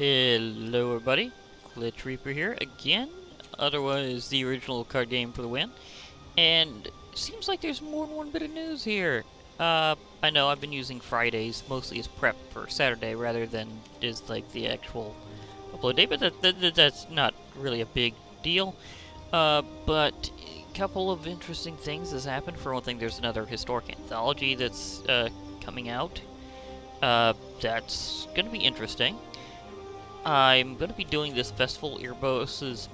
Hello everybody, Glitch Reaper here again, otherwise the original card game for the win, and it seems like there's more than one bit of news here. I know I've been using Fridays mostly as prep for Saturday rather than as like the actual upload day, but that's not really a big deal. But a couple of interesting things has happened. For one thing, there's another historic anthology that's coming out. That's going to be interesting. I'm going to be doing this festival, Erebos'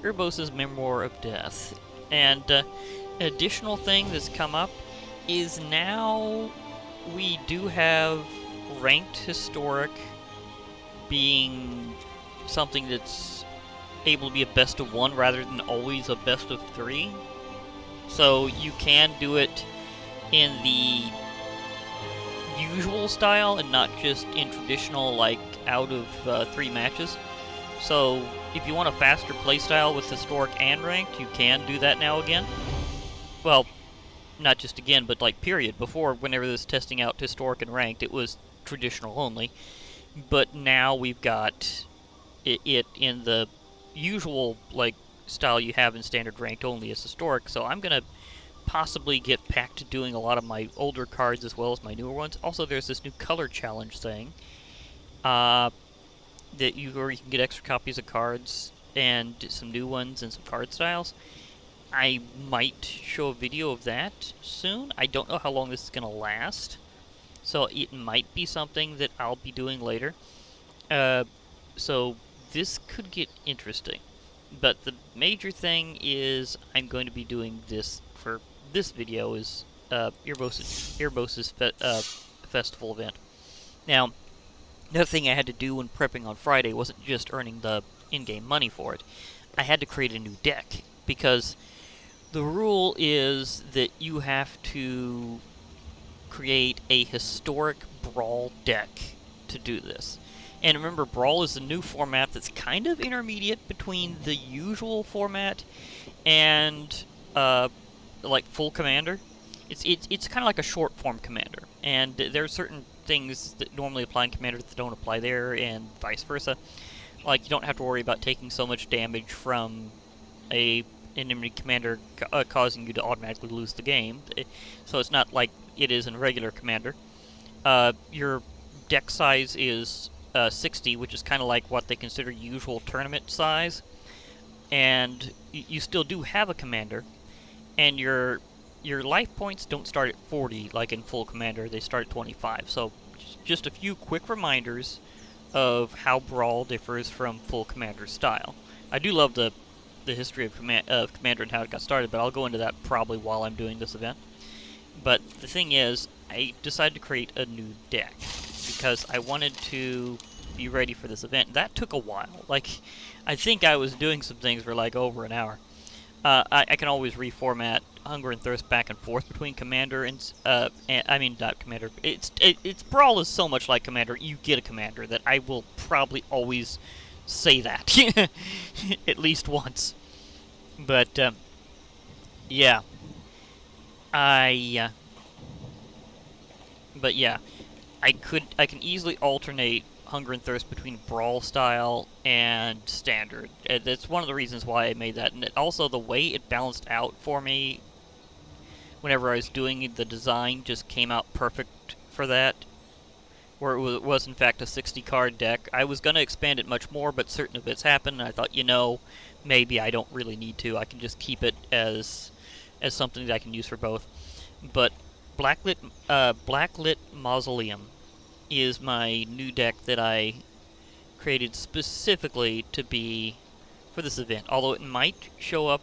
Erebos' Memoir of Death. And an additional thing that's come up is now we do have ranked historic being something that's able to be a best of one rather than always a best of three. So you can do it in the usual style and not just in traditional, like, out of 3 matches. So if you want a faster playstyle with historic and ranked, you can do that now again. Well, not just again, but like period. Before, whenever this testing out historic and ranked, it was traditional only. But now we've got it in the usual, like, style you have in standard ranked only as historic. So I'm gonna possibly get back to doing a lot of my older cards as well as my newer ones. Also, there's this new color challenge thing that you can get extra copies of cards and some new ones and some card styles. I might show a video of that soon. I don't know how long this is going to last, so it might be something that I'll be doing later. So this could get interesting. But the major thing is I'm going to be doing this for this video is Erebos' festival event. Now, another thing I had to do when prepping on Friday wasn't just earning the in-game money for it. I had to create a new deck, because the rule is that you have to create a historic Brawl deck to do this. And remember, Brawl is a new format that's kind of intermediate between the usual format and like full Commander. It's kind of like a short form Commander, and there are certain things that normally apply in Commander that don't apply there, and vice versa. Like, you don't have to worry about taking so much damage from a enemy commander causing you to automatically lose the game. So it's not like it is in regular Commander. Your deck size is 60, which is kind of like what they consider usual tournament size, and you still do have a Commander, and your life points don't start at 40 like in full Commander. They start at 25. So just a few quick reminders of how Brawl differs from full Commander style. I do love the history of Commander and how it got started, but I'll go into that probably while I'm doing this event. But the thing is, I decided to create a new deck because I wanted to be ready for this event. That took a while. Like, I think I was doing some things for like over an hour. I can always reformat Hunger and Thirst back and forth between Commander and I mean, not Commander. It's Brawl is so much like Commander. You get a Commander that I will probably always say that at least once. But yeah, but yeah, I can easily alternate Hunger and Thirst between Brawl style and Standard. That's one of the reasons why I made that, and also the way it balanced out for me whenever I was doing the design just came out perfect for that, where it was in fact a 60-card deck. I was going to expand it much more, but certain events happened, and I thought, maybe I don't really need to. I can just keep it as something that I can use for both. But Blacklit Mausoleum is my new deck that I created specifically to be for this event, although it might show up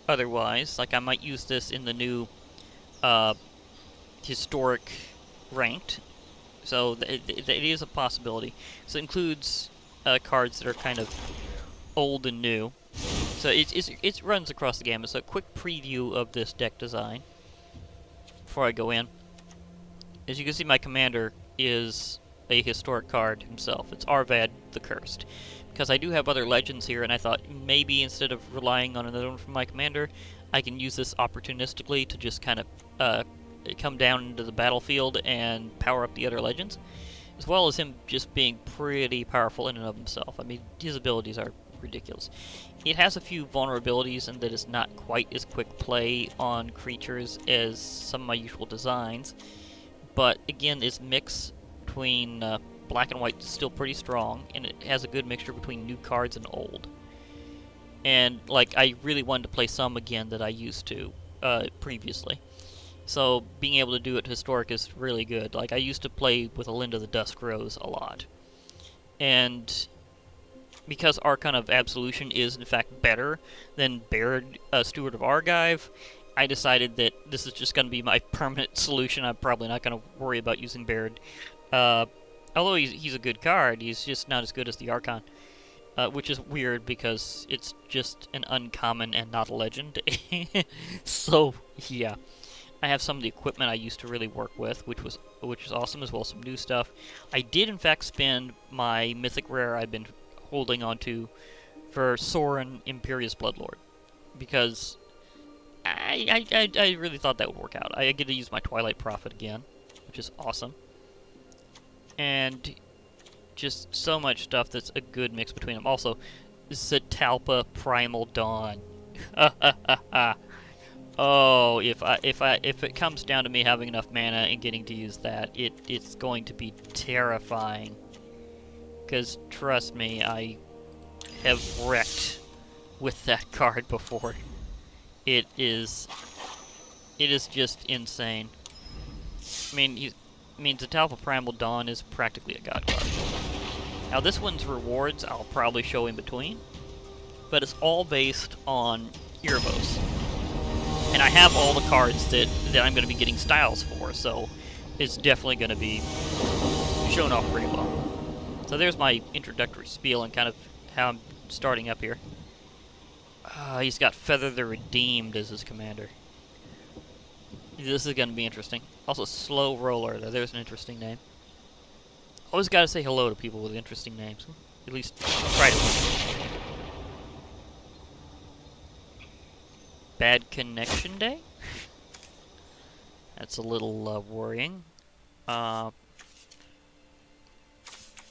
otherwise. Like, I might use this in the new historic ranked, so it is a possibility. So it includes cards that are kind of old and new, so it runs across the gamut. So a quick preview of this deck design before I go in. As you can see, my Commander is a historic card himself. It's Arvad the Cursed. Because I do have other legends here, and I thought maybe instead of relying on another one from my Commander, I can use this opportunistically to just kind of come down into the battlefield and power up the other legends, as well as him just being pretty powerful in and of himself. I mean, his abilities are ridiculous. It has a few vulnerabilities in that it's not quite as quick play on creatures as some of my usual designs, but again, its mix between black and white is still pretty strong, and it has a good mixture between new cards and old. And, like, I really wanted to play some again that I used to previously. So being able to do it historic is really good. Like, I used to play with Alinda the Dusk Rose a lot. And because Archon of Absolution is, in fact, better than Baird, Steward of Argive, I decided that this is just going to be my permanent solution. I'm probably not going to worry about using Baird. Although he's a good card, he's just not as good as the Archon. Which is weird because it's just an uncommon and not a legend. So, yeah. I have some of the equipment I used to really work with, which is awesome, as well as some new stuff. I did, in fact, spend my Mythic Rare I've been holding on to for Sorin Imperious Bloodlord, because I really thought that would work out. I get to use my Twilight Prophet again, which is awesome. And just so much stuff that's a good mix between them. Also, Zetalpa Primal Dawn. Oh, if it comes down to me having enough mana and getting to use that, it's going to be terrifying. Because trust me, I have wrecked with that card before. It is just insane. I mean, Zetalpa Primal Dawn is practically a god card. Now this one's rewards I'll probably show in between, but it's all based on Erebos. And I have all the cards that I'm going to be getting styles for, so it's definitely going to be shown off pretty well. So there's my introductory spiel and kind of how I'm starting up here. He's got Feather the Redeemed as his commander. This is going to be interesting. Also, Slow Roller. There's an interesting name. Always got to say hello to people with interesting names. At least try to. Bad Connection Day? That's a little worrying.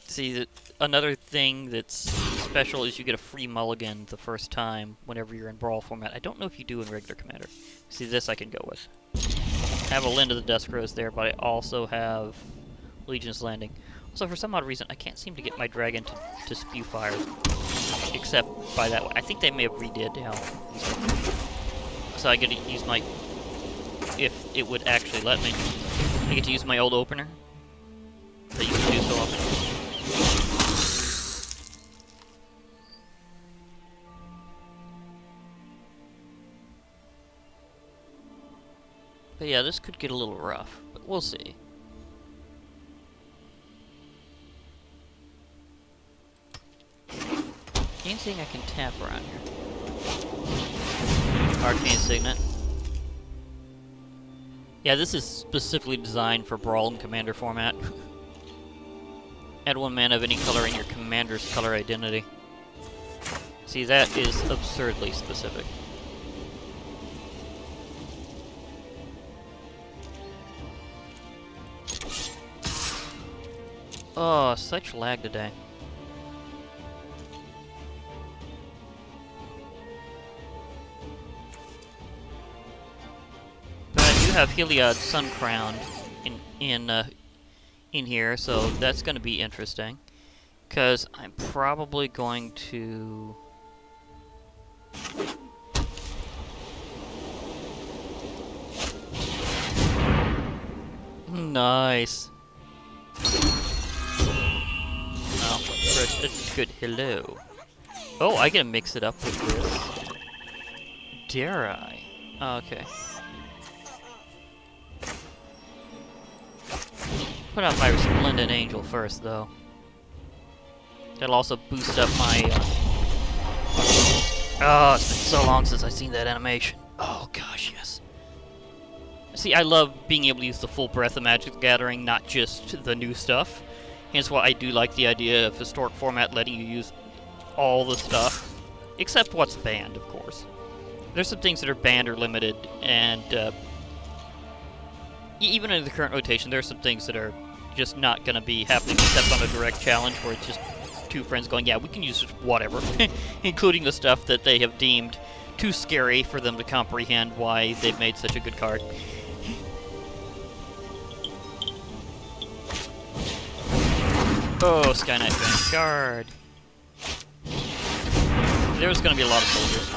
See, another thing that's special is you get a free mulligan the first time whenever you're in Brawl format. I don't know if you do in regular Commander. See, this I can go with. I have Alinda the Dusk Rose there, but I also have Legion's Landing. Also, for some odd reason, I can't seem to get my dragon to spew fire, except by that way. I think they may have redid how. So I get to use my, if it would actually let me, I get to use my old opener that I used to do so often. But yeah, this could get a little rough, but we'll see. Anything I can tap around here? Arcane Signet. Yeah, this is specifically designed for Brawl and Commander format. Add 1 mana of any color in your commander's color identity. See, that is absurdly specific. Oh, such lag today. But I do have Heliod Suncrown in here, so that's going to be interesting. Because I'm probably going to... Nice. A good hello. Oh, I can mix it up with this. Dare I? Okay. Put out my Resplendent Angel first, though. That'll also boost up my, Oh, it's been so long since I've seen that animation. Oh, gosh, yes. See, I love being able to use the full breadth of Magic the Gathering, not just the new stuff. Hence why I do like the idea of historic format letting you use all the stuff. Except what's banned, of course. There's some things that are banned or limited, and even in the current rotation, there are some things that are just not going to be happening except on a direct challenge where it's just two friends going, yeah, we can use whatever, including the stuff that they have deemed too scary for them to comprehend why they've made such a good card. Oh, Sky Knight Vanguard. There's going to be a lot of soldiers.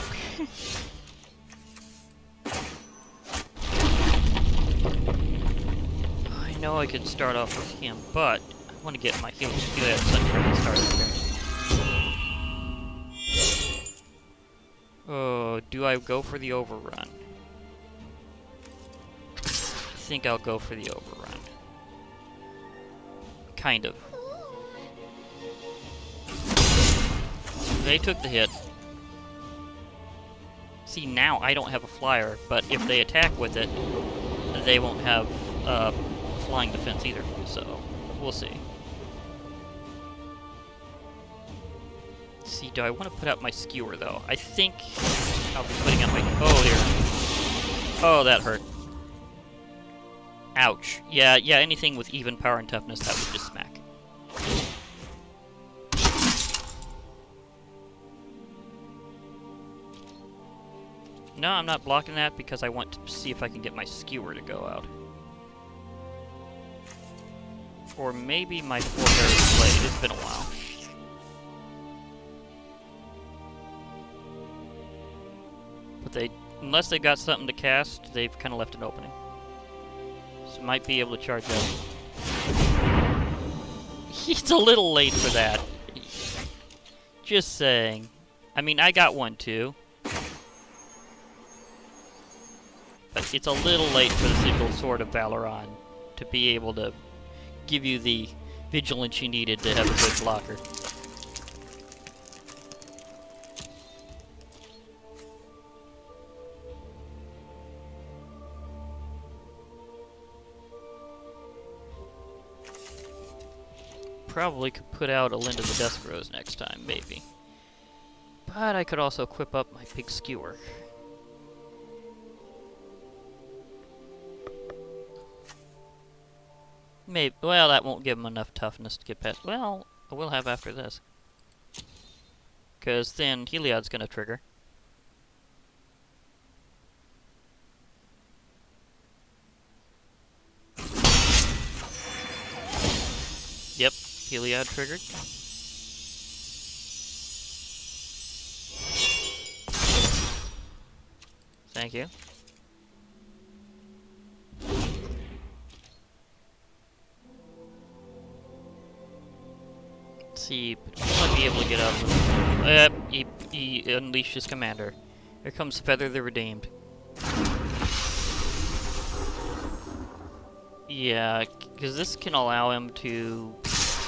I know I could start off with him, but I want to get my Heliod Sunfire started here. Oh, do I go for the overrun? I think I'll go for the overrun. Kind of. They took the hit. See, now I don't have a flyer, but if they attack with it, they won't have flying defense either, so we'll see. See, do I want to put out my skewer, though? I think I'll be putting out my... Oh, dear. Oh, that hurt. Ouch. Yeah, anything with even power and toughness, that would just smack. No, I'm not blocking that because I want to see if I can get my skewer to go out. Or maybe my four-barrel blade. It's been a while. But unless they got something to cast, they've kind of left an opening. So might be able to charge up. He's a little late for that. Just saying. I mean, I got one too. But it's a little late for the single sword of Valoran to be able to give you the vigilance you needed to have a good blocker. Probably could put out a Linda the Dusk Rose next time, maybe. But I could also equip up my big skewer. Maybe. Well, that won't give him enough toughness to get past. Well, I will have after this. Because then Heliod's going to trigger. Yep, Heliod triggered. Thank you. See, but he might be able to get out of this. He unleashed his commander. Here comes Feather the Redeemed. Yeah, because this can allow him to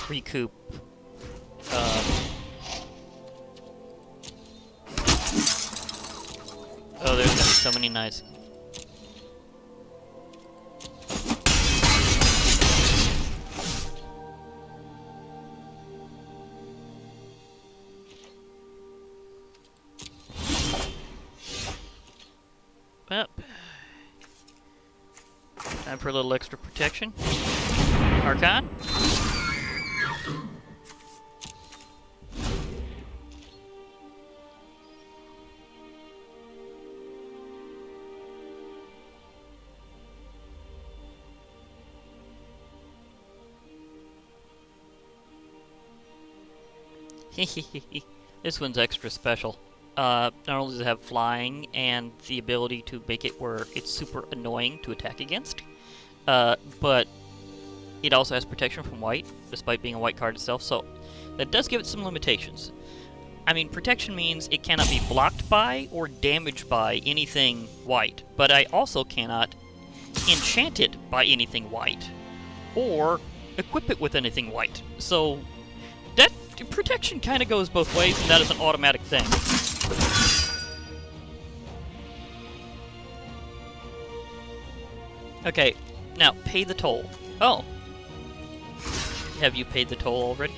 recoup. Oh, there's gonna be so many knights. Well, time for a little extra protection. Archon. This one's extra special. Not only does it have flying and the ability to make it where it's super annoying to attack against, but it also has protection from white, despite being a white card itself, so that does give it some limitations. I mean, protection means it cannot be blocked by or damaged by anything white, but I also cannot enchant it by anything white, or equip it with anything white. So that protection kind of goes both ways, and that is an automatic thing. Okay, now pay the toll. Oh. Have you paid the toll already?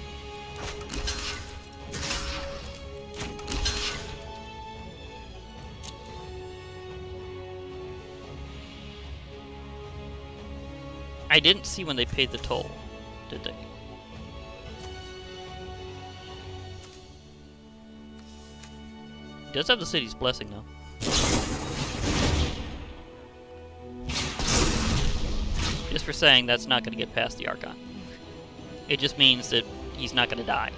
I didn't see when they paid the toll, did they? He does have the city's blessing, though. Just for saying, that's not going to get past the Archon. It just means that he's not going to die.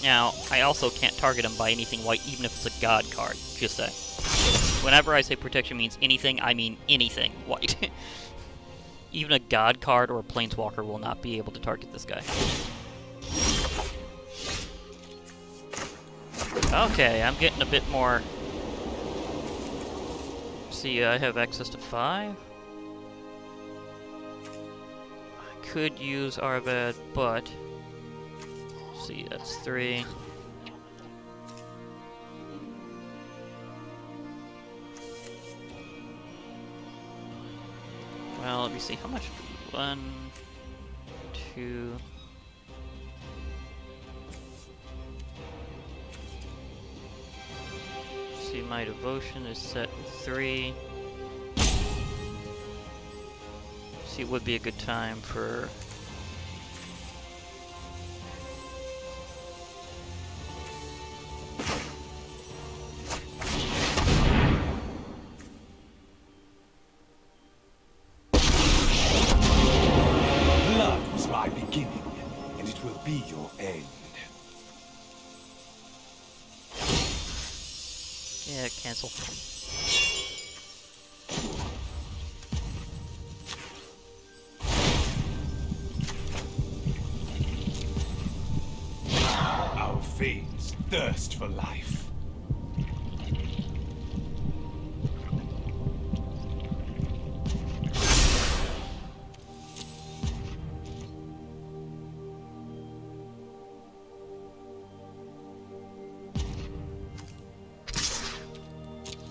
Now, I also can't target him by anything white, even if it's a god card, just say. Whenever I say protection means anything, I mean anything white. Even a god card or a planeswalker will not be able to target this guy. Okay, I'm getting a bit more... See, I have access to 5. I could use Arvad, but... See, that's 3. Well, let me see, how much? 1, 2... See, my devotion is set 3. See, it would be a good time for... Blood was my beginning, and it will be your end. Yeah, cancel. Our fiends thirst for life.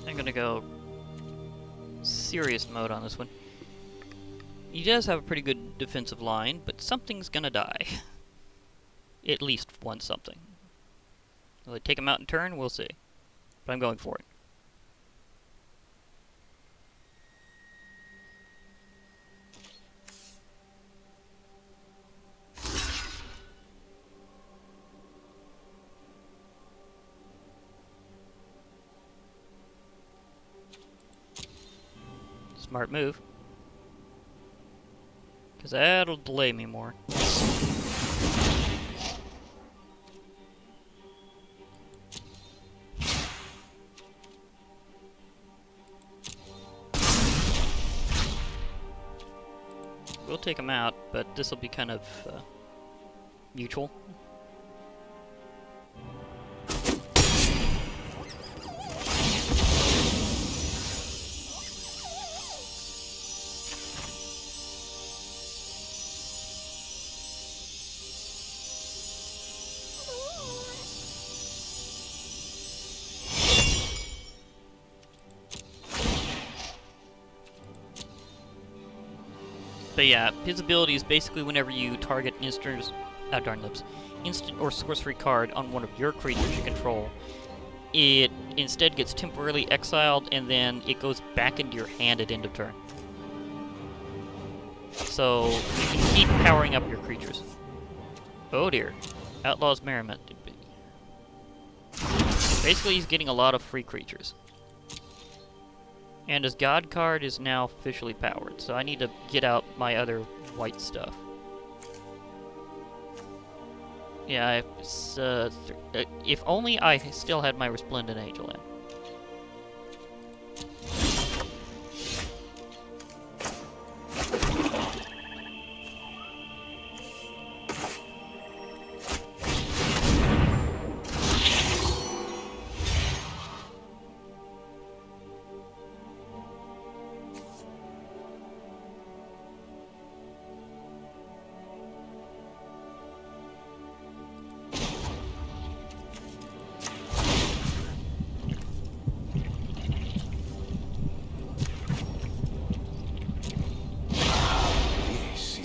I'm gonna go serious mode on this one. He does have a pretty good defensive line, but something's gonna die. At least one something. Will they take him out in turn? We'll see. But I'm going for it. Smart move. Because that'll delay me more. We'll take him out, but this will be kind of mutual. But yeah, his ability is basically whenever you target an instant or sorcery card on one of your creatures you control, it instead gets temporarily exiled and then it goes back into your hand at end of turn. So you can keep powering up your creatures. Oh dear. Outlaw's Merriment. Basically he's getting a lot of free creatures. And his god card is now officially powered, so I need to get out my other white stuff. Yeah, if only I still had my Resplendent Angel in.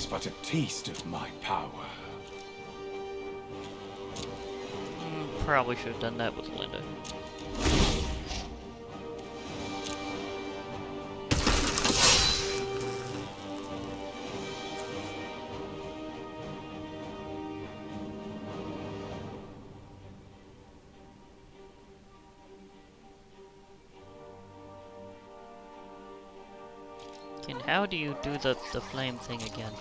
But a taste of my power. Probably should have done that with Linda. And how do you do the flame thing again?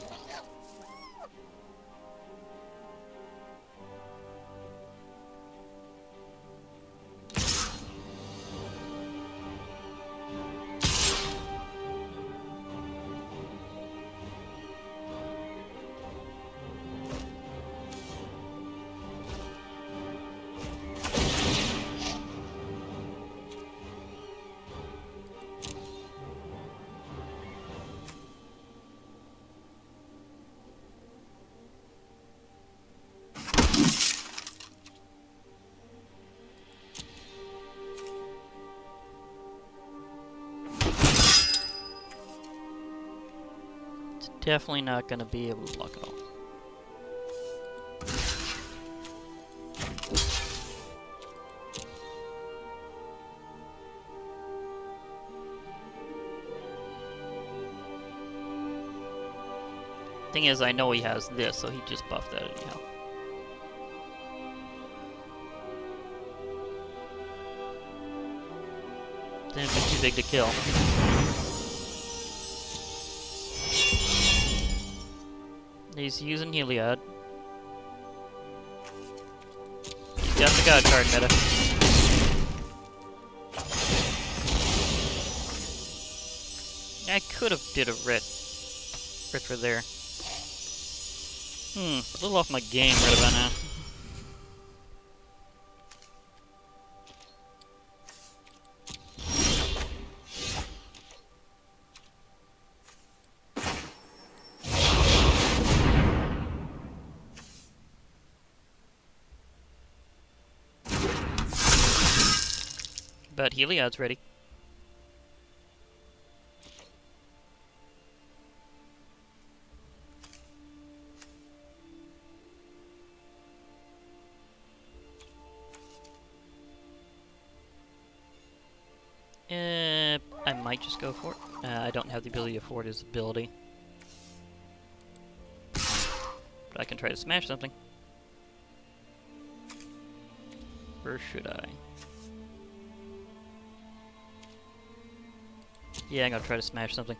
Definitely not going to be able to block it all. Thing is, I know he has this, so he just buffed that anyhow. Then it'd be too big to kill. He's using Heliod. He's got the God card meta. I could have did a Ritra there. A little off my game right about now. But Heliod's ready. I might just go for it. I don't have the ability to afford his ability. But I can try to smash something. Or should I? Yeah, I'm gonna try to smash something.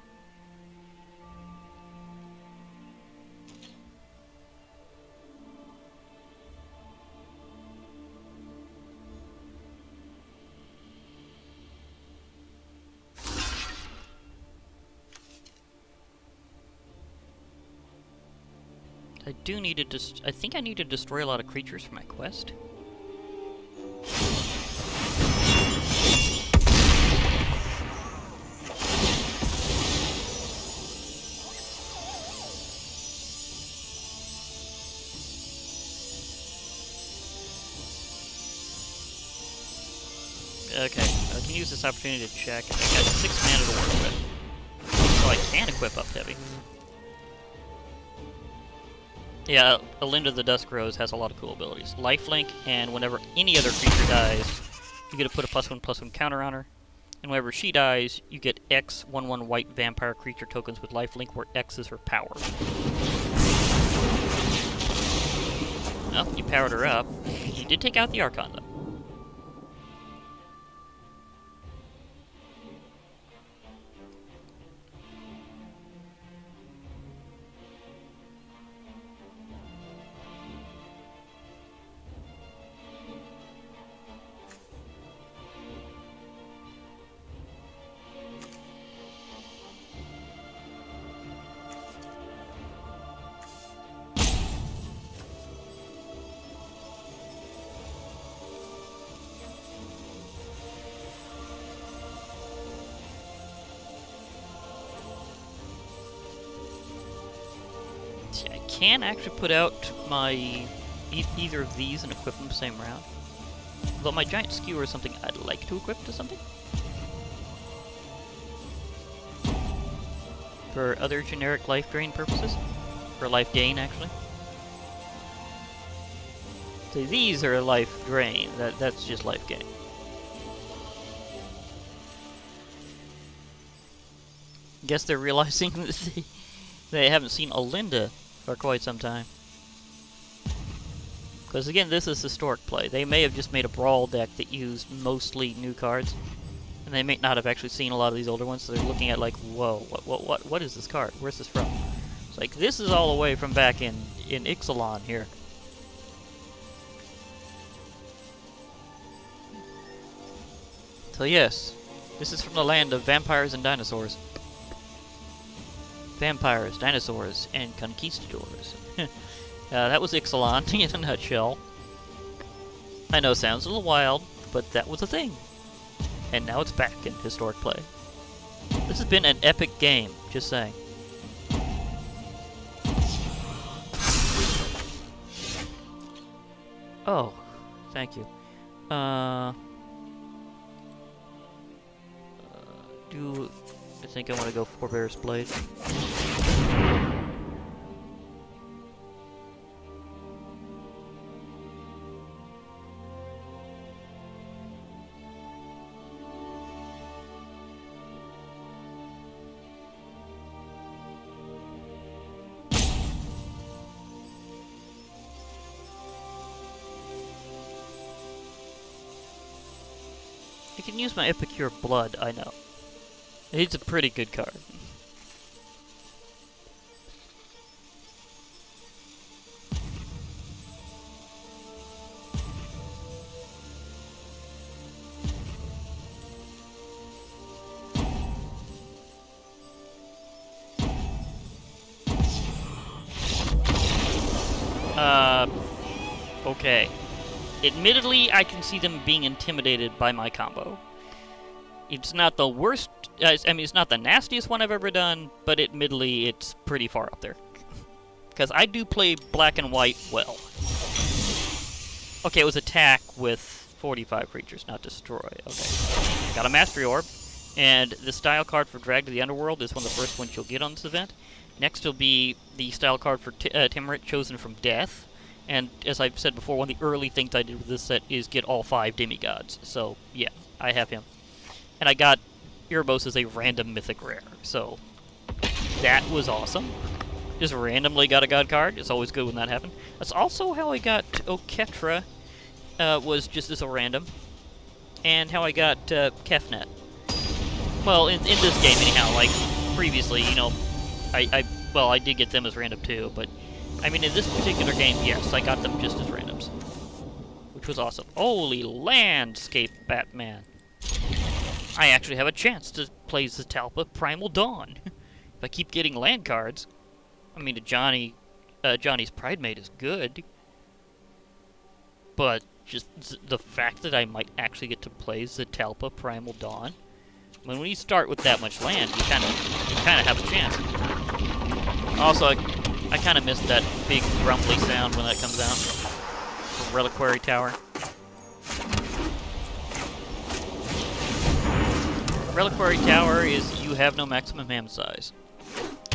I do need to I think I need to destroy a lot of creatures for my quest. Okay, I can use this opportunity to check. I got 6 mana to work with. So I can equip up heavy. Yeah, Alinda the Dusk Rose has a lot of cool abilities. Lifelink, and whenever any other creature dies, you get to put a +1/+1 counter on her. And whenever she dies, you get X 1/1 white vampire creature tokens with lifelink, where X is her power. Well, you powered her up. You did take out the Archon, though. I can actually put out my either of these and equip them the same round. Though my giant skewer is something I'd like to equip to something. For other generic life drain purposes. For life gain, actually. So these are life drain. That's just life gain. Guess they're realizing that they haven't seen Alinda for quite some time. Because again, this is historic play. They may have just made a Brawl deck that used mostly new cards. And they may not have actually seen a lot of these older ones, so they're looking at like, whoa, what is this card? Where's this from? It's like, this is all the way from back in Ixalan here. So yes, this is from the land of vampires and dinosaurs. Vampires, dinosaurs, and conquistadors. That was Ixalan in a nutshell. I know it sounds a little wild, but that was a thing. And now it's back in historic play. This has been an epic game, just saying. Oh, thank you. I think I want to go Forebear's Blade. I can use my Epicure Blood, I know. It's a pretty good card. Okay. Admittedly, I can see them being intimidated by my combo. It's not the worst, I mean, it's not the nastiest one I've ever done, but admittedly, it's pretty far up there. Because I do play black and white well. Okay, it was attack with 45 creatures, not destroy. Okay. Got a Mastery Orb, and the style card for Drag to the Underworld is one of the first ones you'll get on this event. Next will be the style card for Timurit, Chosen from Death. And as I've said before, one of the early things I did with this set is get all 5 demigods. So, yeah, I have him. And I got Erebos as a random mythic rare. So, that was awesome. Just randomly got a god card. It's always good when that happens. That's also how I got Oketra, was just as a random. And how I got Kefnet. Well, in this game anyhow, like previously, you know, I did get them as random too, but I mean, in this particular game, yes, I got them just as randoms. Which was awesome. Holy landscape, Batman. I actually have a chance to play Zetalpa Primal Dawn. If I keep getting land cards. I mean, Johnny's Pridemate is good. But just the fact that I might actually get to play Zetalpa Primal Dawn. I mean, when you start with that much land, you kind of have a chance. Also, I kind of missed that big rumbly sound when that comes out from Reliquary Tower. Reliquary Tower is you have no maximum mana size.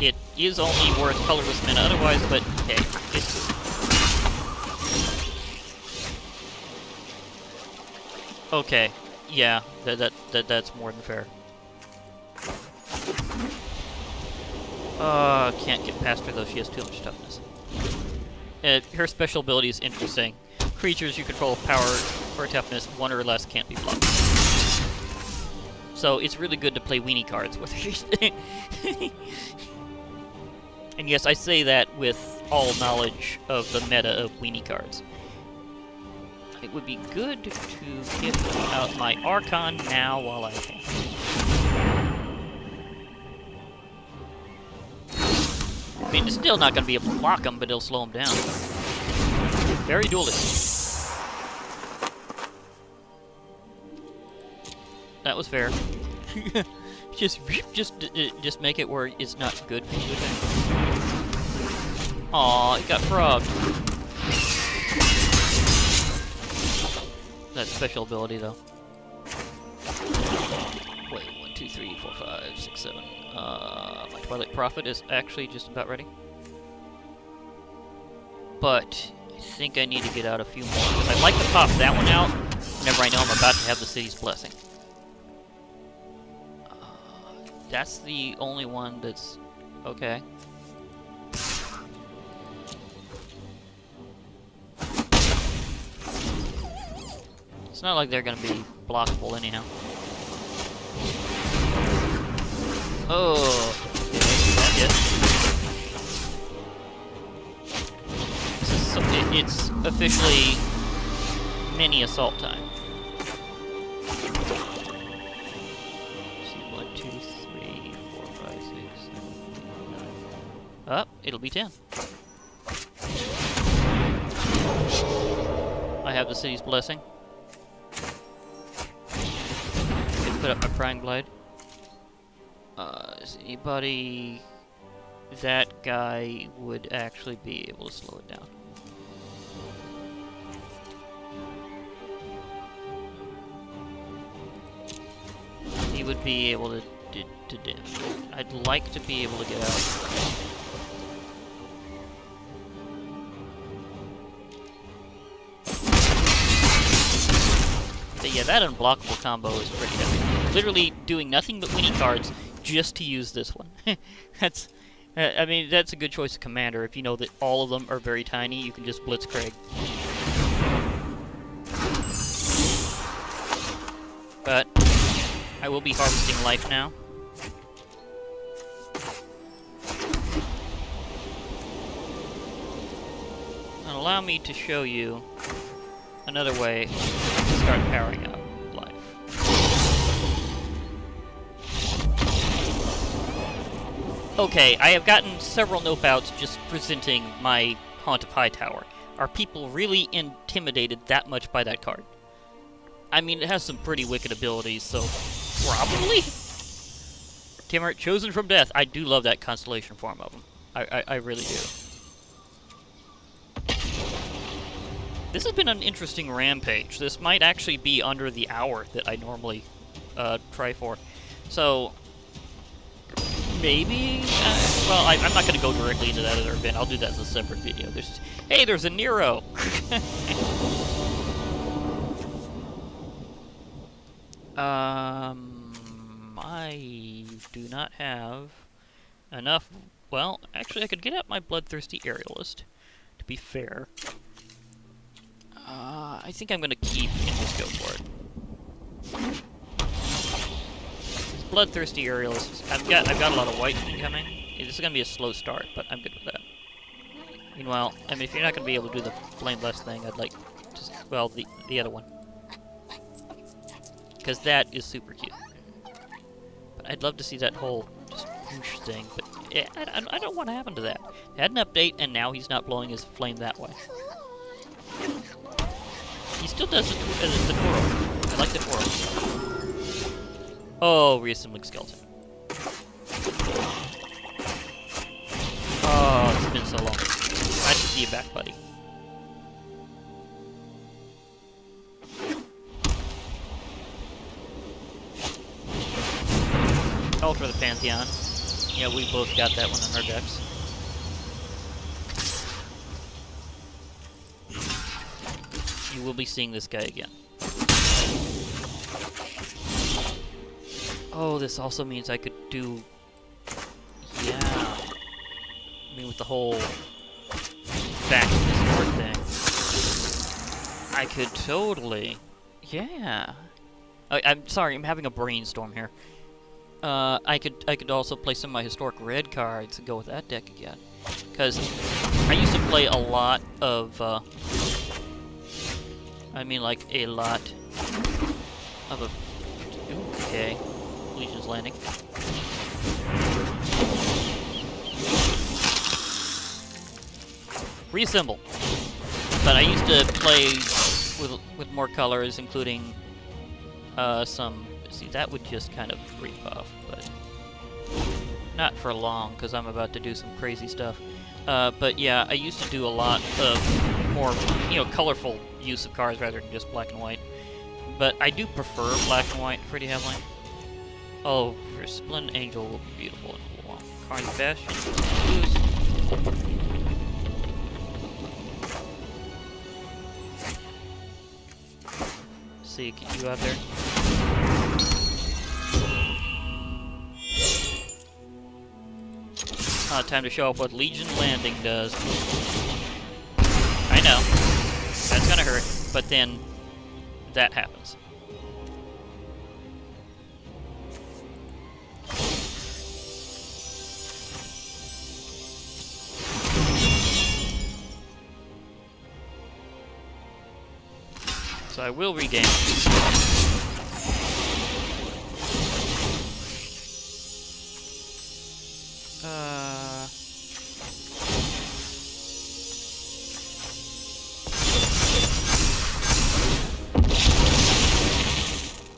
It is only worth colorless mana otherwise, but hey, it's good. Okay, yeah, that's more than fair. Can't get past her though, she has too much toughness. Her special ability is interesting. Creatures you control with power or toughness 1 or less can't be blocked. So it's really good to play weenie cards with her. And yes, I say that with all knowledge of the meta of weenie cards. It would be good to get out my Archon now while I can. I mean, it's still not going to be able to block him, but it'll slow him down. Very duelist. That was fair. just make it where it's not good for you to attack. Aw, it got frogged. That special ability, though. Wait, 1, 2, 3, 4, 5, 6, 7. My Twilight Prophet is actually just about ready. But I think I need to get out a few more, because I'd like to pop that one out whenever I know I'm about to have the City's Blessing. That's the only one that's okay. It's not like they're going to be blockable anyhow. it's officially mini assault time. Let's see, 1, 2, 3, 4, 5, 6, 7, 8, 9. Oh, it'll be 10. I have the city's blessing. I can put up my prying blade. Is anybody... That guy would actually be able to slow it down. He would be able to damage it. I'd like to be able to get out. But yeah, that unblockable combo is pretty heavy. Literally doing nothing but winning cards just to use this one. That's, I mean, that's a good choice of commander. If you know that all of them are very tiny, you can just blitzkrieg. But I will be harvesting life now. And allow me to show you another way to start powering up life. Okay, I have gotten several nope-outs just presenting my Haunt of Hightower. Are people really intimidated that much by that card? I mean, it has some pretty wicked abilities, so probably? Timur, Chosen from Death. I do love that constellation form of him. I really do. This has been an interesting rampage. This might actually be under the hour that I normally try for. So, maybe? Well, I'm not going to go directly into that other event. I'll do that as a separate video. Hey, there's a Nero! I do not have enough. Well, actually, I could get out my Bloodthirsty Aerialist, to be fair. I think I'm going to keep and just go for it. Bloodthirsty Aerialist. I've got a lot of white incoming. This is going to be a slow start, but I'm good with that. Meanwhile, I mean, if you're not going to be able to do the Flameless thing, I'd like just, well, the other one. Because that is super cute. But I'd love to see that whole just whoosh thing, but yeah, I don't want to happen to that. They had an update, and now he's not blowing his flame that way. He still does the twirl. I like the twirl. Oh, reassembling skeleton. Oh, it's been so long. Nice to see you back, buddy. Altar the Pantheon. Yeah, we both got that one in our decks. You will be seeing this guy again. Oh, this also means I could do... Yeah. I mean, with the whole back to this board thing. I could totally... Yeah. I'm sorry, I'm having a brainstorm here. I could also play some of my historic red cards and go with that deck again. Because I used to play a lot of... I mean, like, a lot of a... Ooh, okay. Legion's Landing. Reassemble. But I used to play with more colors, including some... See, that would just kind of creep off, but not for long, because I'm about to do some crazy stuff. But yeah, I used to do a lot of more, colorful use of cards rather than just black and white. But I do prefer black and white pretty heavily. Oh, Splendid Angel will be beautiful and cool. Carnage Bastion. See, get you out there. Time to show off what Legion Landing does. I know. That's gonna hurt, but then that happens. So I will regain.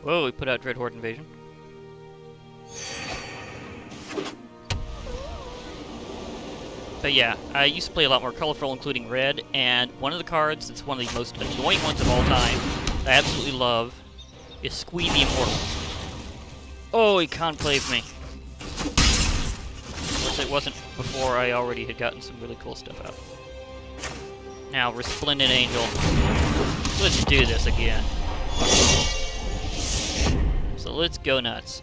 Whoa, we put out Dread Horde Invasion. But yeah, I used to play a lot more colorful, including red, and one of the cards that's one of the most annoying ones of all time, that I absolutely love, is Squee the Immortal. Oh, he conclaved me. Of course, it wasn't before I already had gotten some really cool stuff out. Now, Resplendent Angel. Let's do this again. So let's go nuts.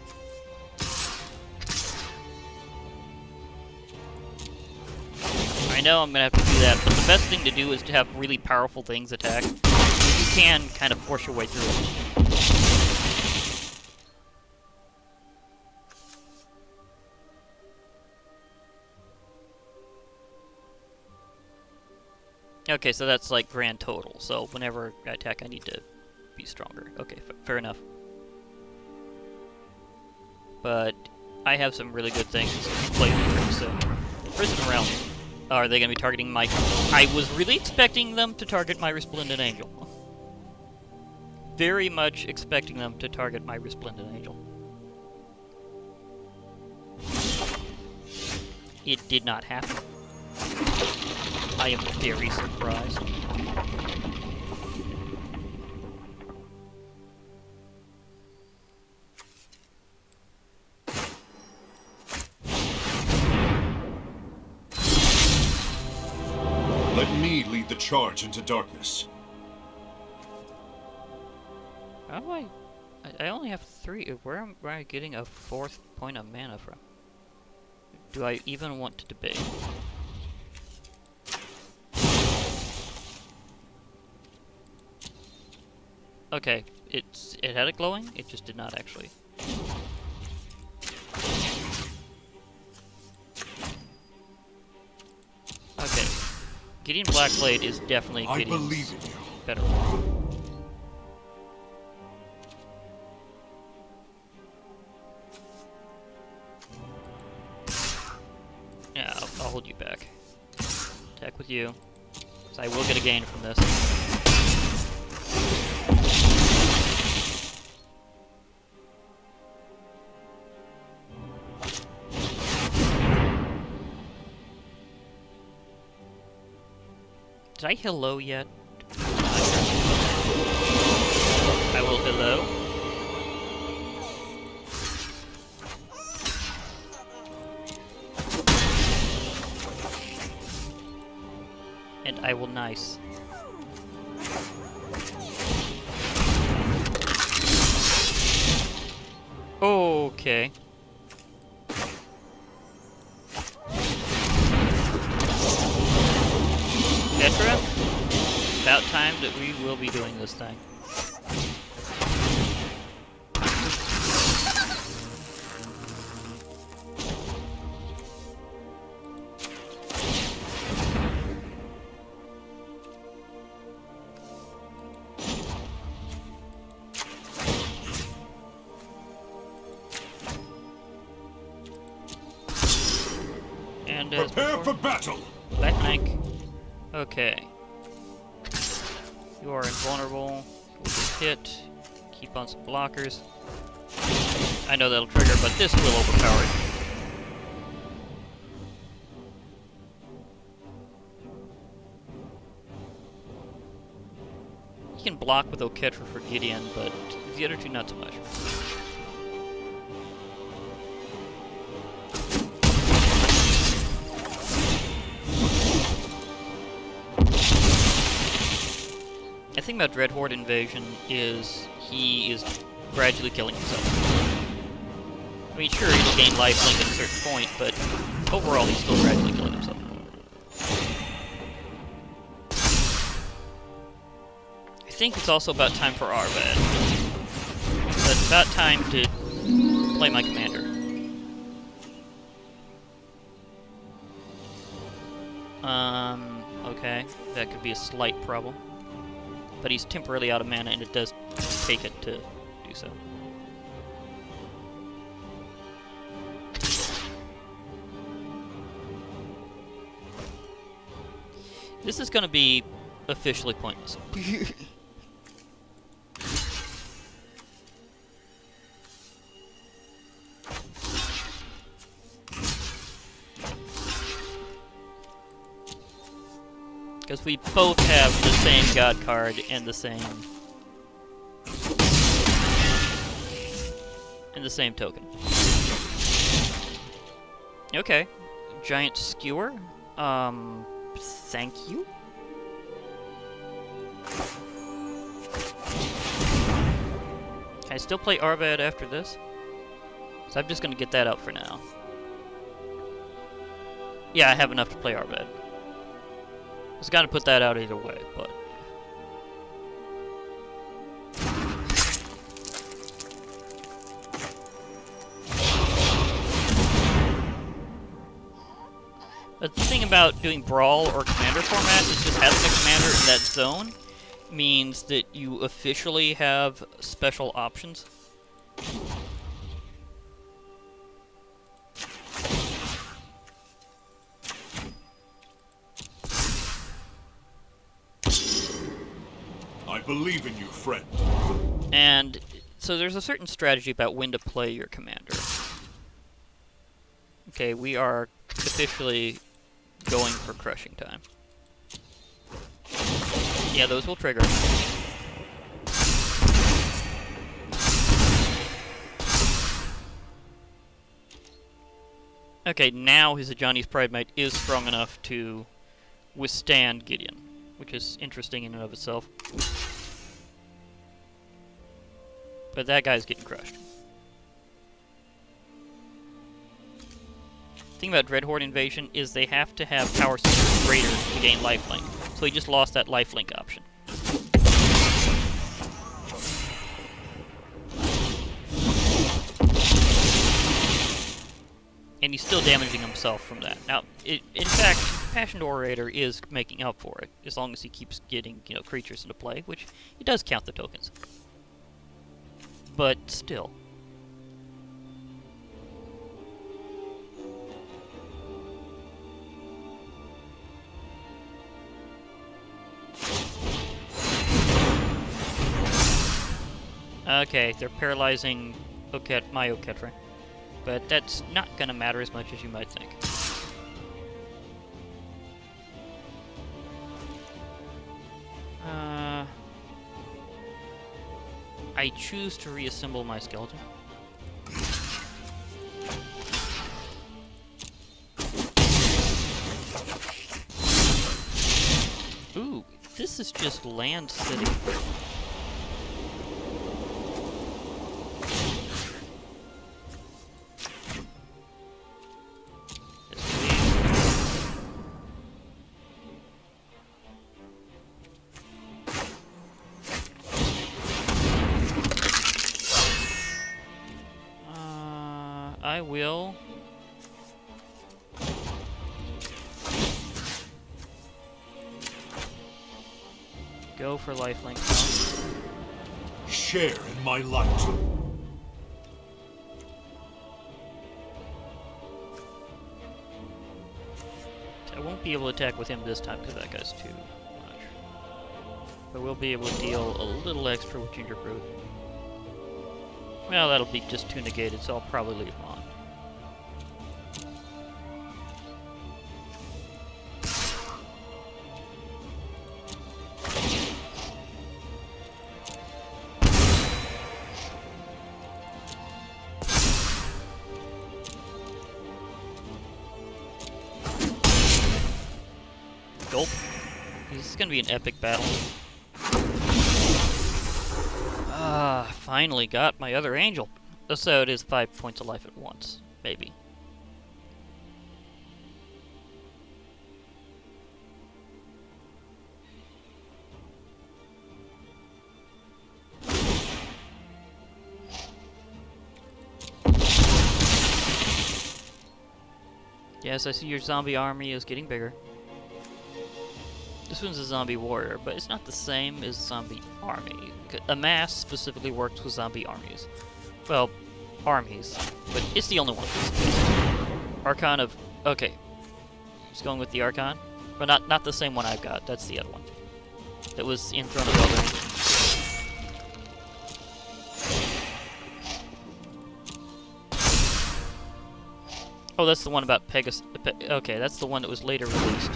I know I'm gonna have to do that, but the best thing to do is to have really powerful things attack. You can kind of force your way through it. Okay, so that's like grand total. So whenever I attack, I need to be stronger. Okay, fair enough. But I have some really good things to play with, so Prison Realm. Are they going to be targeting my... I was really expecting them to target my Resplendent Angel. Very much expecting them to target my Resplendent Angel. It did not happen. I am very surprised. Let me lead the charge into darkness. How do I only have 3. Where am I getting a 4th point of mana from? Do I even want to debate? Okay, it had it glowing, it just did not actually. Okay. Getting Blackblade is definitely getting better. Yeah, I'll hold you back. Attack with you. So I will get a gain from this. Did I hello yet? I will hello. And I will nice. Okay. Petra? About time that we will be doing this thing. And prepare for battle. Black Knight. Okay. You are invulnerable. We'll get hit. Keep on some blockers. I know that'll trigger, but this will overpower it. You can block with Oketra for Gideon, but the other two not so much. The thing about Dread Horde Invasion is he is gradually killing himself. I mean, sure, he'll gain lifelink at a certain point, but overall he's still gradually killing himself. I think it's also about time for Arvad. So it's about time to play my commander. Okay, that could be a slight problem. but he's temporarily out of mana, and it does take it to do so. This is going to be officially pointless. Because we both have the same god card and the same token. Okay, giant skewer. Thank you. Can I still play Arvad after this? So I'm just gonna get that out for now. Yeah, I have enough to play Arvad. I was gonna put that out either way, but... But the thing about doing Brawl or Commander format is just having a commander in that zone means that you officially have special options. I believe in you, friend. And so there's a certain strategy about when to play your commander. Okay, we are officially going for crushing time. Yeah, those will trigger. Okay, now his Ajani's Pridemate is strong enough to withstand Gideon, which is interesting in and of itself. But that guy's getting crushed. The thing about Dreadhorde Invasion is they have to have power sources greater to gain lifelink. So he just lost that lifelink option. And he's still damaging himself from that. Now, in fact, Passionate Orator is making up for it, as long as he keeps getting, creatures into play, which he does count the tokens. But still. Okay, they're paralyzing my Oketra. But that's not gonna matter as much as you might think. I choose to reassemble my skeleton. Ooh, this is just Land City. I will go for lifelink now. Share in my light. I won't be able to attack with him this time because that guy's too much. But we'll be able to deal a little extra with Gingerbrute. Well, that'll be just 2 negated, so I'll probably leave him on. Gulp. This is gonna be an epic battle. Finally got my other angel. So it is 5 points of life at once, maybe. Yes, I see your zombie army is getting bigger. This one's a zombie warrior, but it's not the same as zombie army. A mass specifically works with zombie armies. Well, armies, but it's the only one. Archon of... Okay. Just going with the Archon. But not the same one I've got. That's the other one. That was in front of Elden. Oh, that's the one about Pegasus. Okay, that's the one that was later released.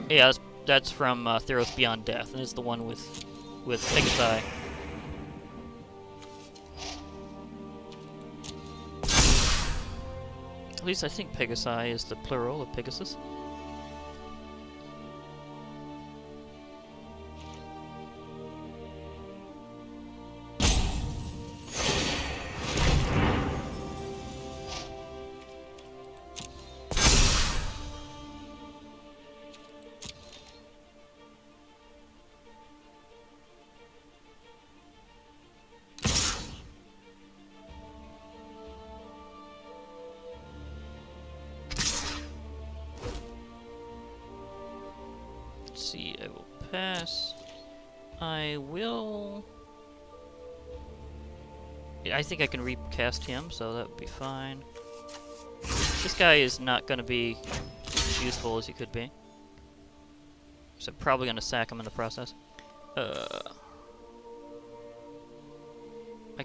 Yeah, that's from Theros Beyond Death, and it's the one with Pegasi. At least I think Pegasi is the plural of Pegasus. See, I will pass. I will... Yeah, I think I can recast him, so that would be fine. This guy is not going to be as useful as he could be. So I'm probably going to sack him in the process. I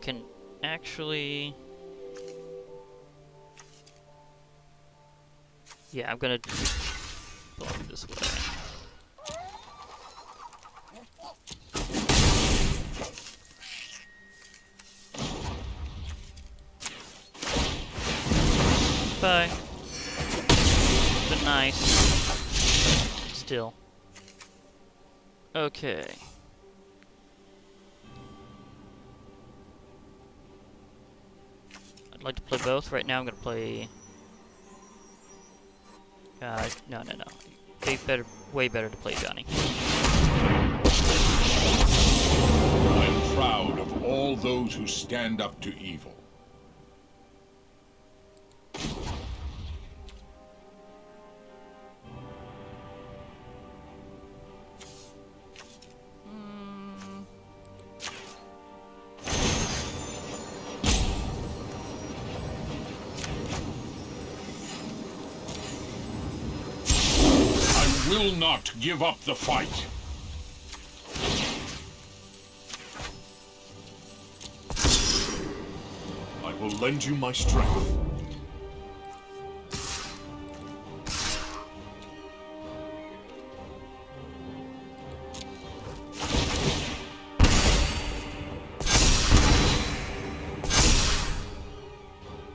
can actually... Yeah, I'm going to block this way. Bye. But nice. Still. Okay. I'd like to play both. Right now I'm gonna play... no. Way better to play Johnny. I'm proud of all those who stand up to evil. Will not give up the fight. I will lend you my strength.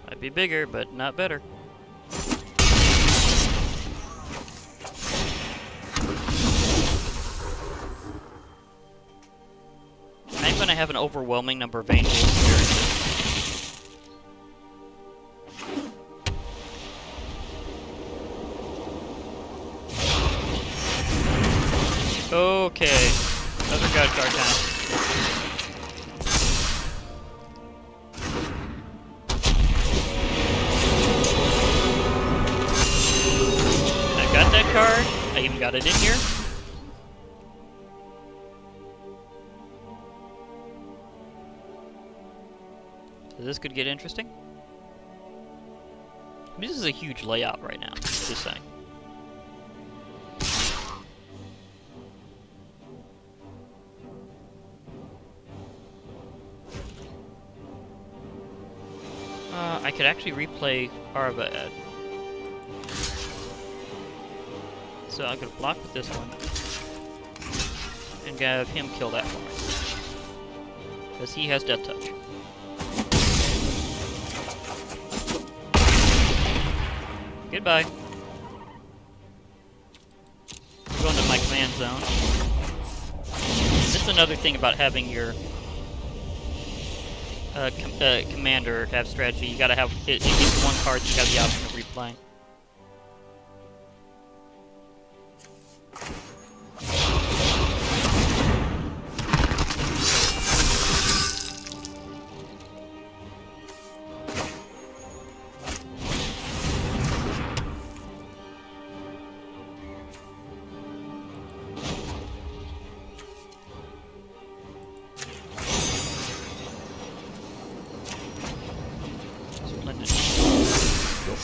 Might be bigger, but not better. I'm gonna have an overwhelming number of angels here. Okay, another god card time. I got that card. I even got it in here. So this could get interesting. I mean, this is a huge layout right now, just saying. I could actually replay Arvad. So I'm gonna block with this one. And have him kill that for me. Because he has Death Touch. Goodbye. I'm going to my command zone. This is another thing about having your commander have strategy. You gotta have it gives you one card, you got the option of replaying.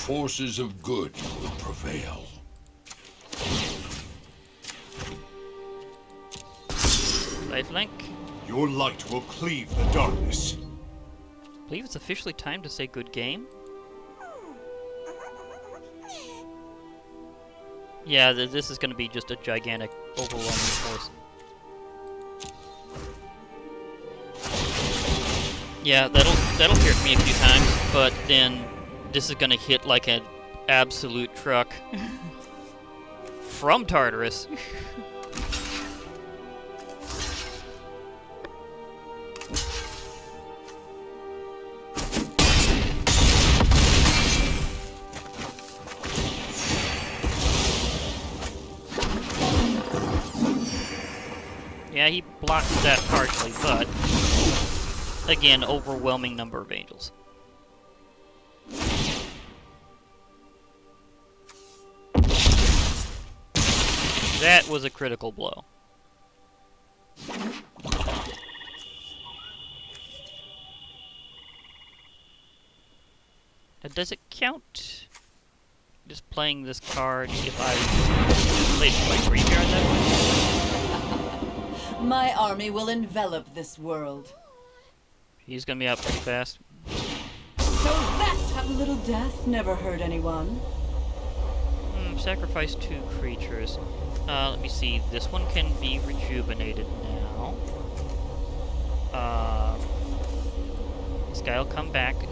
forces of good will prevail. Lifelink. Your light will cleave the darkness. I believe it's officially time to say good game. Yeah, this is going to be just a gigantic, overwhelming force. Yeah, that'll hurt me a few times, but then this is going to hit like an absolute truck from Tartarus. Yeah, he blocked that partially, but again, overwhelming number of angels. That was a critical blow. Now, does it count just playing this card if I played my graveyard that way? My army will envelop this world. He's gonna be out pretty fast. So that's how little death never hurt anyone. Sacrifice 2 creatures. Let me see. This one can be rejuvenated now. This guy will come back. They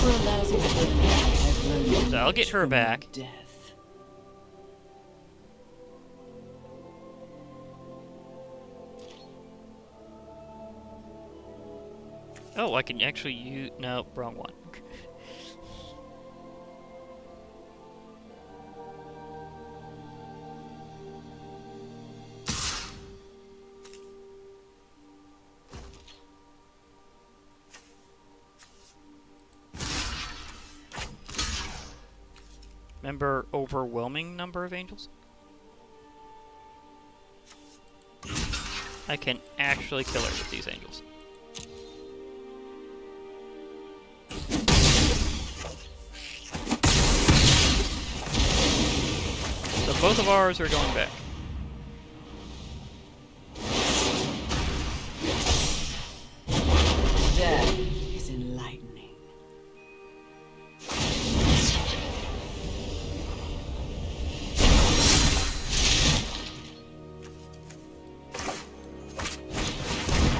were lousy for So I'll get her back. death. Oh, I can actually use... No, wrong one. Remember overwhelming number of angels? I can actually kill her with these angels. So both of ours are going back. Death is enlightening.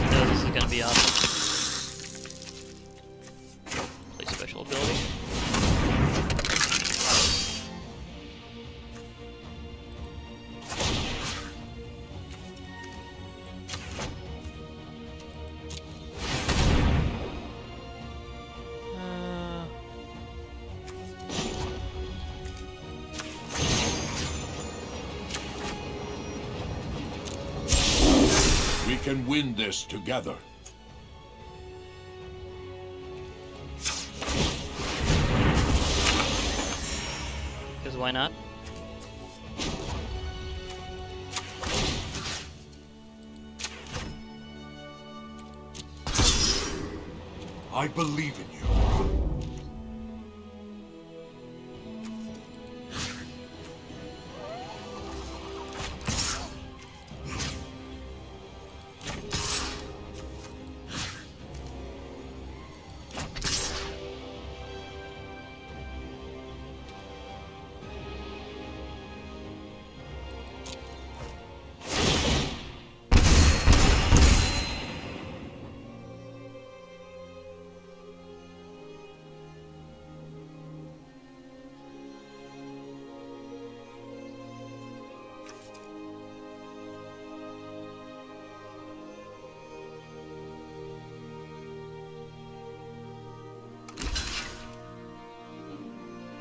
No, this is gonna be awesome. Play special ability. We can win this together. Because why not? I believe in you.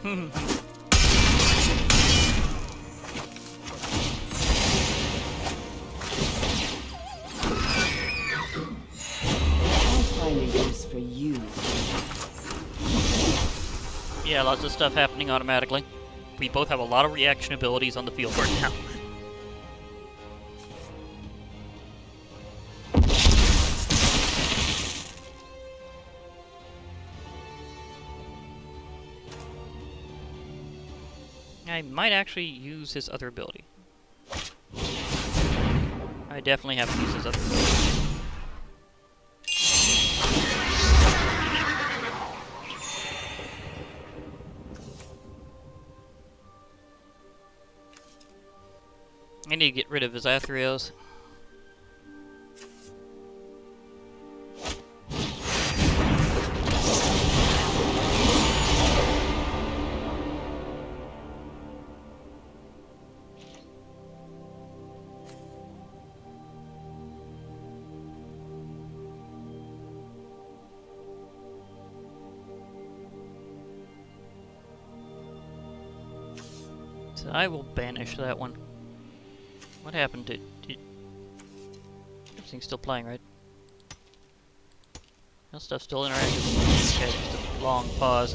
I'm finding use for you. Yeah, lots of stuff happening automatically. We both have a lot of reaction abilities on the field right now. I might actually use his other ability. I definitely have to use his other ability. I need to get rid of his Theros. So I will banish that one. What happened to... Everything's still playing, right? No stuff's still interactive. Okay, just a long pause.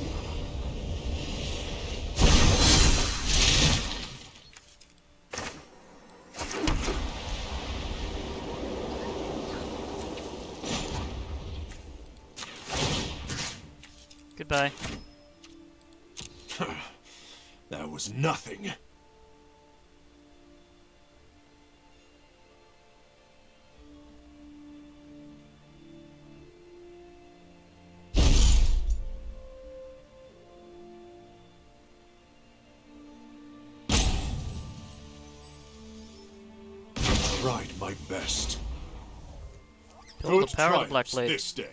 Goodbye. That was nothing. Tried my best. Feel the power of the Black Blade. This day.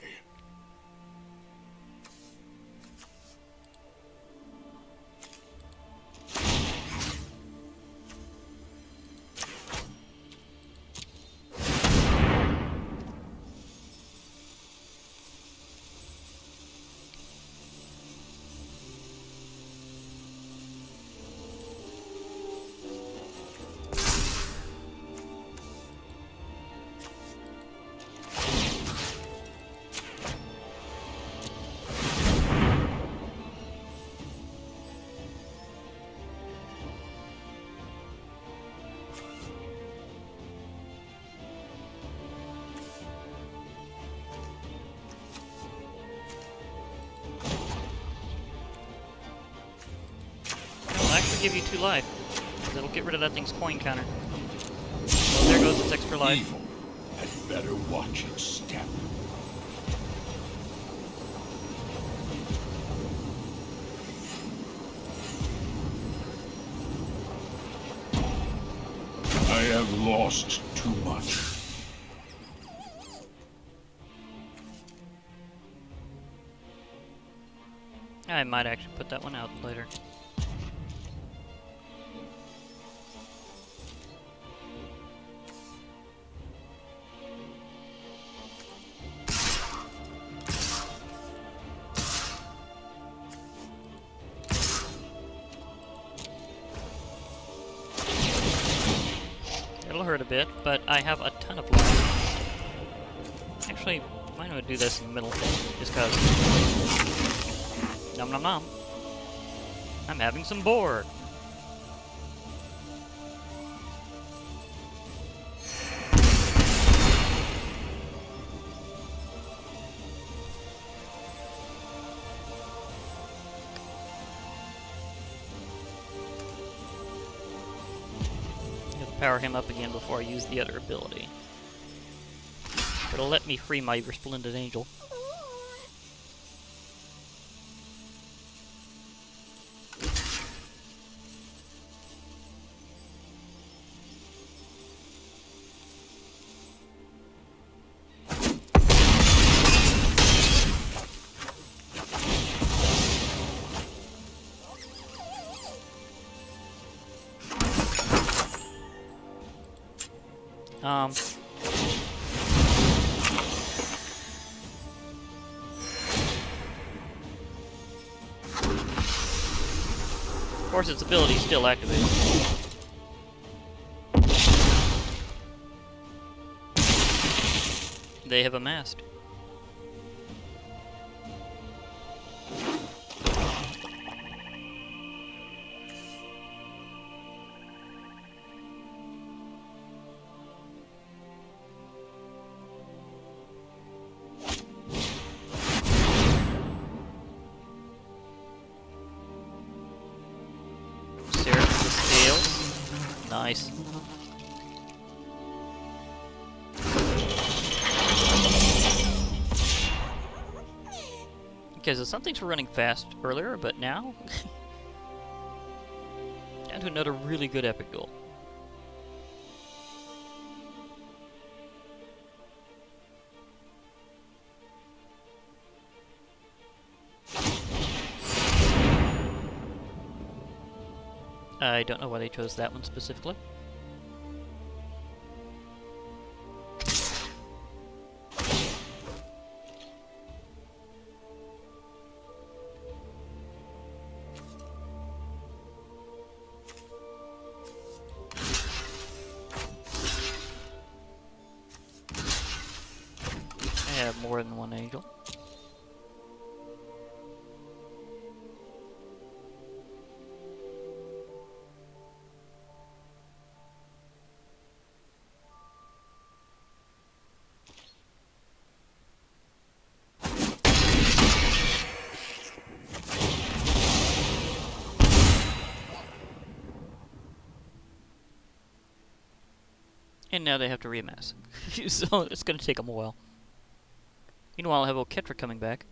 Give you 2 life. That'll get rid of that thing's coin counter. So there goes its extra life. Evil had better watch its step. I have lost too much. I might actually put that one out later. It'll hurt a bit, but I have a ton of life. Actually, why don't I do this in the middle? Just cause. Nom nom nom. I'm having some board. Power him up again before I use the other ability. It'll let me free my Resplendent Angel. Of course, its ability is still activated. They have amassed. Okay, so some things were running fast earlier, but now... down to another really good epic duel. I don't know why they chose that one specifically. I have more than one angel. And now they have to reamass. So it's going to take them a while. Meanwhile, I have Oketra coming back.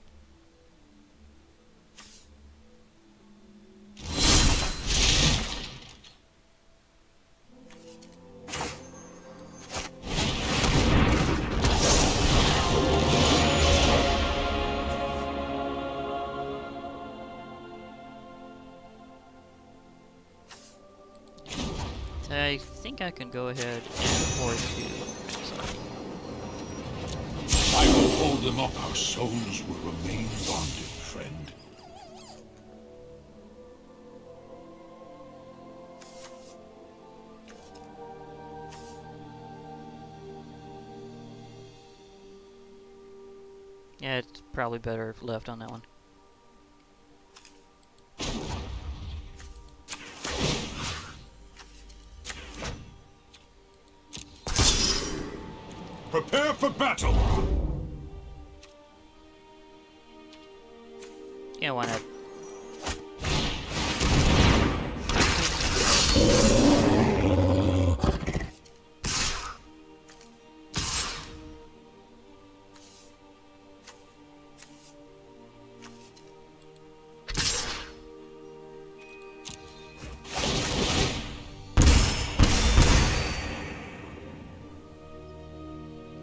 I think I can go ahead and afford to... Sorry. I will hold them up. Our souls will remain bonded, friend. Yeah, it's probably better left on that one. Prepare for battle! Yeah, why not?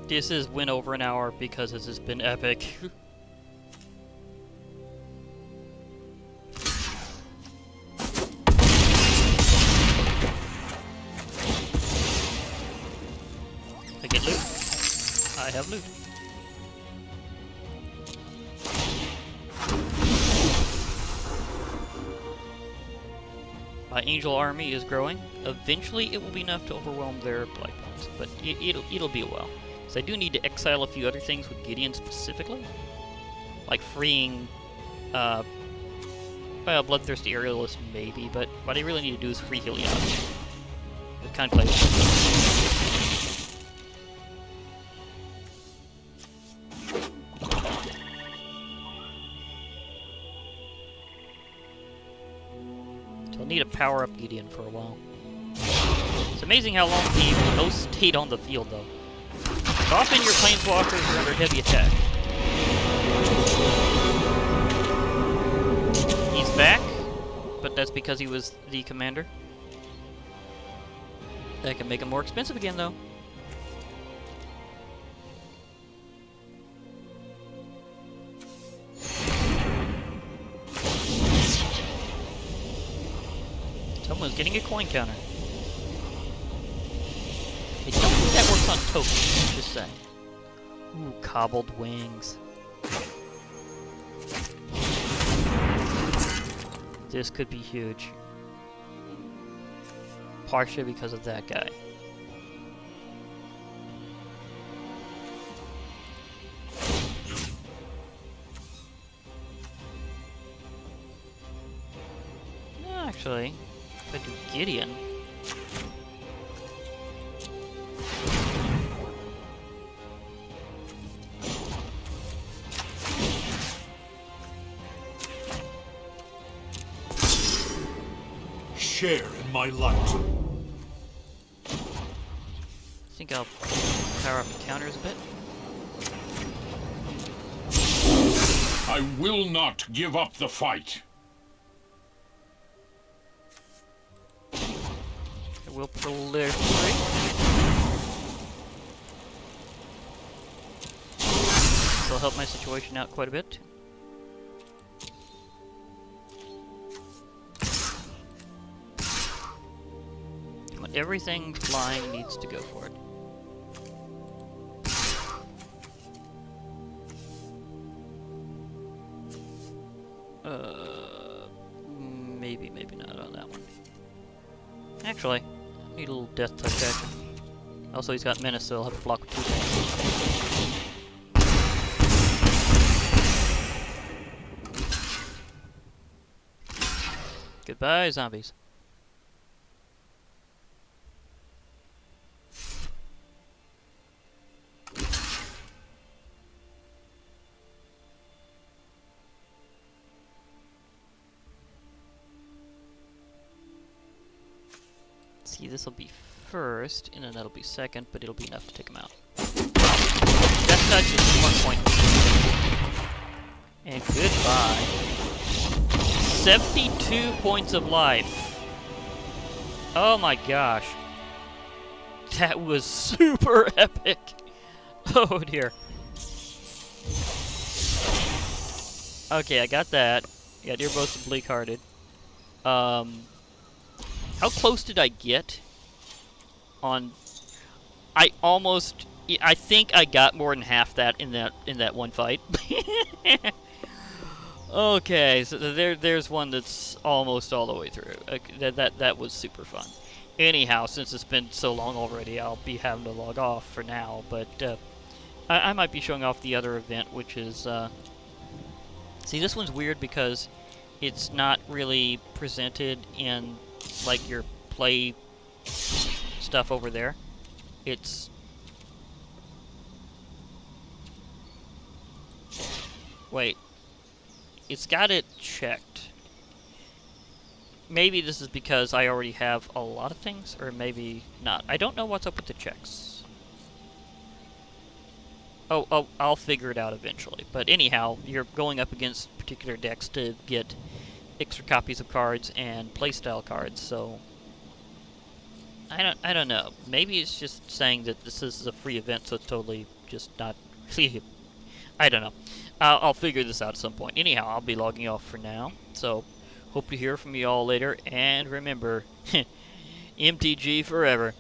This is win over an hour because this has been epic. I get loot. I have loot. My angel army is growing. Eventually it will be enough to overwhelm their black ones, but it'll be a while. So I do need to exile a few other things with Gideon specifically. Like freeing, well, Bloodthirsty Aerialist maybe, but what I really need to do is free Helion. With Conclave. So I'll need to power up Gideon for a while. It's amazing how long he most stayed on the field though. Often your planeswalkers are under heavy attack. He's back, but that's because he was the commander. That can make him more expensive again, though. Someone's getting a coin counter. I don't think that works on tokens, just saying. Ooh, cobbled wings. This could be huge. Partially because of that guy. No, actually, if I do Gideon... Share in my light. I think I'll power up the counters a bit. I will not give up the fight. I will proliferate. This will help my situation out quite a bit. Everything flying needs to go for it. Maybe not on that one. Actually, need a little death touch action. Also, he's got menace, so he'll have to block with 2 things. Goodbye, zombies. See, this will be first, and then that'll be second, but it'll be enough to take him out. Death touch is 1 point. And goodbye. 72 points of life. Oh my gosh. That was super epic. Oh dear. Okay, I got that. Got Erebos and Bleak-Hearted. How close did I get on? I think I got more than half that in that one fight. Okay, so there's one that's almost all the way through. That was super fun. Anyhow, since it's been so long already, I'll be having to log off for now. But I might be showing off the other event, which is see, this one's weird because it's not really presented in like your play stuff over there. It's wait, it's got it checked. Maybe this is because I already have a lot of things, or maybe not. I don't know what's up with the checks. Oh, I'll figure it out eventually. But anyhow, you're going up against particular decks to get extra copies of cards and playstyle cards, so I don't know. Maybe it's just saying that this is a free event, so it's totally just not really. I don't know. I'll figure this out at some point. Anyhow, I'll be logging off for now. So hope to hear from you all later, and remember, MTG forever.